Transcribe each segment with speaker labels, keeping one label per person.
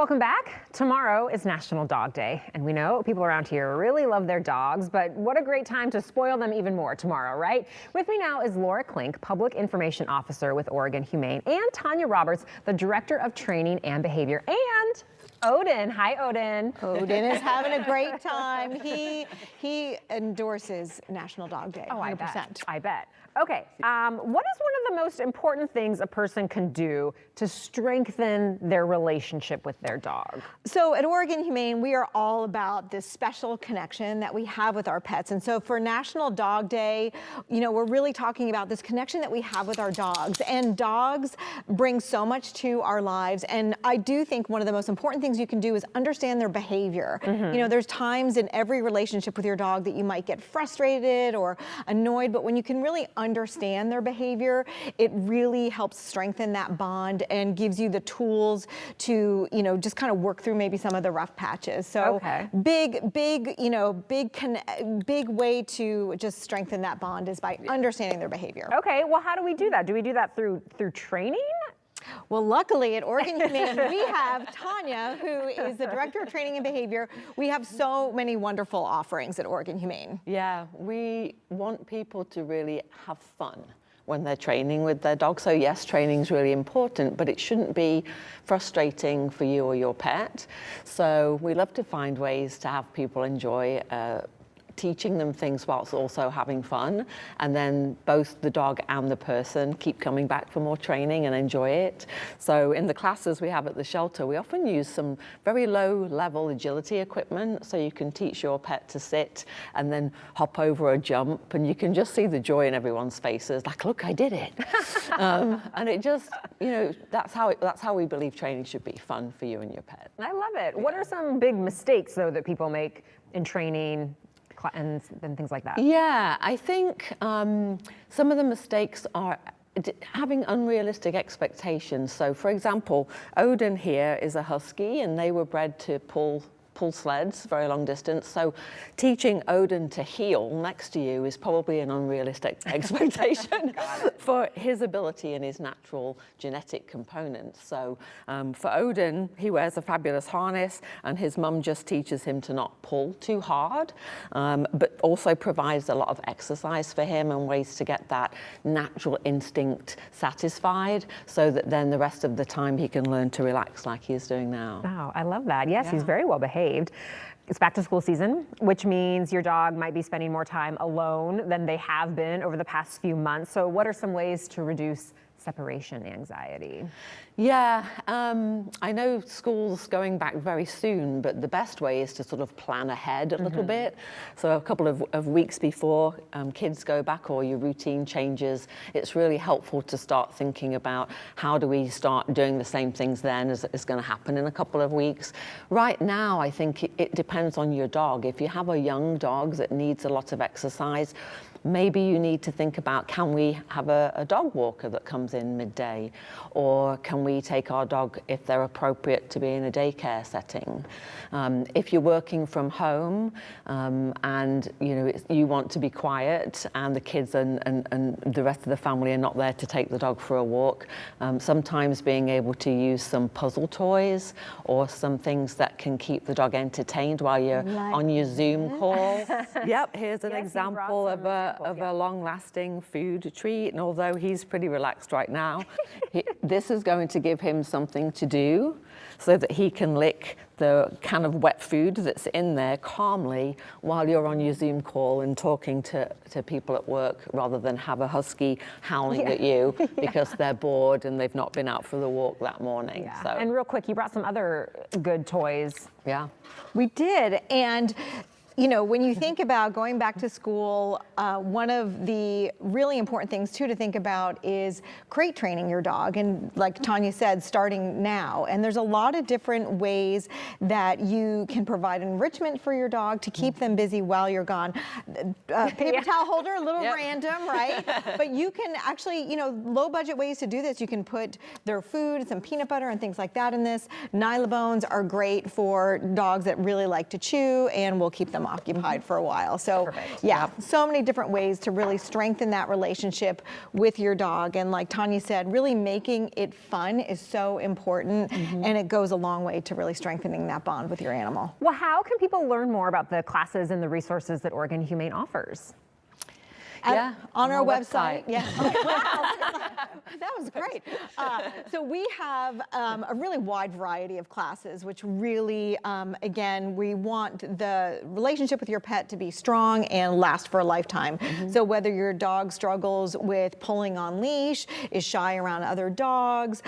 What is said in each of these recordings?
Speaker 1: Welcome back. Tomorrow is National Dog Day, and we know people around here really love their dogs, but what a great time to spoil them even more tomorrow, right? With me now is Laura Klink, Public Information Officer with Oregon Humane, and Tanya Roberts, the Director of Training and Behavior, and Odin. Hi, Odin.
Speaker 2: Odin is having a great time. He endorses National Dog Day.
Speaker 1: Oh,
Speaker 2: 100%.
Speaker 1: I bet. Okay, what is one of the most important things a person can do to strengthen their relationship with their dog?
Speaker 2: So at Oregon Humane, we are all about this special connection that we have with our pets. And so for National Dog Day, we're really talking about this connection that we have with our dogs. And dogs bring so much to our lives. And I do think one of the most important things you can do is understand their behavior.
Speaker 1: Mm-hmm.
Speaker 2: There's times in every relationship with your dog that you might get frustrated or annoyed, but when you can really understand their behavior, it really helps strengthen that bond and gives you the tools to, just kind of work through maybe some of the rough patches. So
Speaker 1: okay.
Speaker 2: big way to just strengthen that bond is by understanding their behavior.
Speaker 1: Okay, well, how do we do that? Do we do that through training?
Speaker 2: Well, luckily at Oregon Humane, we have Tanya, who is the Director of Training and Behavior. We have so many wonderful offerings at Oregon Humane.
Speaker 3: Yeah, we want people to really have fun when they're training with their dog. So yes, training is really important, but it shouldn't be frustrating for you or your pet. So we love to find ways to have people enjoy teaching them things whilst also having fun, and then both the dog and the person keep coming back for more training and enjoy it. So in the classes we have at the shelter, we often use some very low level agility equipment, so you can teach your pet to sit and then hop over a jump, and you can just see the joy in everyone's faces, like, look, I did it. And it just, that's how we believe training should be, fun for you and your pet.
Speaker 1: I love it. What are some big mistakes, though, that people make in training and things like that?
Speaker 3: Yeah, I think some of the mistakes are having unrealistic expectations. So for example, Odin here is a husky, and they were bred to pull sleds very long distance. So teaching Odin to heel next to you is probably an unrealistic expectation for his ability and his natural genetic components. So for Odin, he wears a fabulous harness, and his mum just teaches him to not pull too hard, but also provides a lot of exercise for him and ways to get that natural instinct satisfied, so that then the rest of the time he can learn to relax like he's doing now.
Speaker 1: Wow, I love that. Yes,
Speaker 3: Yeah.
Speaker 1: He's very well behaved. It's back to school season, which means your dog might be spending more time alone than they have been over the past few months. So what are some ways to reduce separation anxiety?
Speaker 3: Yeah, I know school's going back very soon, but the best way is to sort of plan ahead a little bit. So a couple of weeks before kids go back or your routine changes, it's really helpful to start thinking about how do we start doing the same things then as is going to happen in a couple of weeks. Right now, I think it depends on your dog. If you have a young dog that needs a lot of exercise, maybe you need to think about, can we have a dog walker that comes in midday? Or can we take our dog, if they're appropriate, to be in a daycare setting? If you're working from home and you want to be quiet and the kids and the rest of the family are not there to take the dog for a walk, sometimes being able to use some puzzle toys or some things that can keep the dog entertained while you're on your Zoom call. Yep, here's an example of a long-lasting food treat, and although he's pretty relaxed right now, this is going to give him something to do so that he can lick the can of wet food that's in there calmly while you're on your Zoom call and talking to people at work, rather than have a husky howling at you because they're bored and they've not been out for the walk that morning.
Speaker 1: Yeah.
Speaker 3: So.
Speaker 1: And real quick, you brought some other good toys.
Speaker 3: Yeah.
Speaker 2: We did, and when you think about going back to school, one of the really important things too to think about is crate training your dog. And like Tanya said, starting now. And there's a lot of different ways that you can provide enrichment for your dog to keep them busy while you're gone. Paper towel holder, a little random, right? But you can actually, low budget ways to do this. You can put their food, some peanut butter and things like that in this. Nylabones are great for dogs that really like to chew and will keep them them occupied for a while. So
Speaker 1: Perfect.
Speaker 2: yeah, so many different ways to really strengthen that relationship with your dog. And like Tanya said, really making it fun is so important, and it goes a long way to really strengthening that bond with your animal.
Speaker 1: Well, how can people learn more about the classes and the resources that Oregon Humane offers?
Speaker 3: Yeah,
Speaker 2: On our
Speaker 3: website.
Speaker 2: website. Yeah. Wow. That was great. So we have a really wide variety of classes, which really, again, we want the relationship with your pet to be strong and last for a lifetime. So whether your dog struggles with pulling on leash, is shy around other dogs,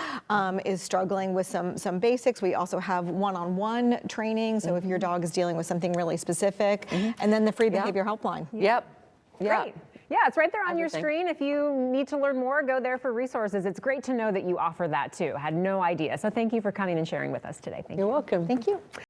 Speaker 2: is struggling with some basics, we also have one-on-one training. So if your dog is dealing with something really specific, and then the free behavior helpline.
Speaker 3: Yep. Yeah.
Speaker 1: Great. Yeah, it's right there on your
Speaker 3: Everything.
Speaker 1: screen. If you need to learn more, go there for resources. It's great to know that you offer that too. I had no idea. So thank you for coming and sharing with us today. Thank you.
Speaker 3: You're welcome.
Speaker 2: Thank you.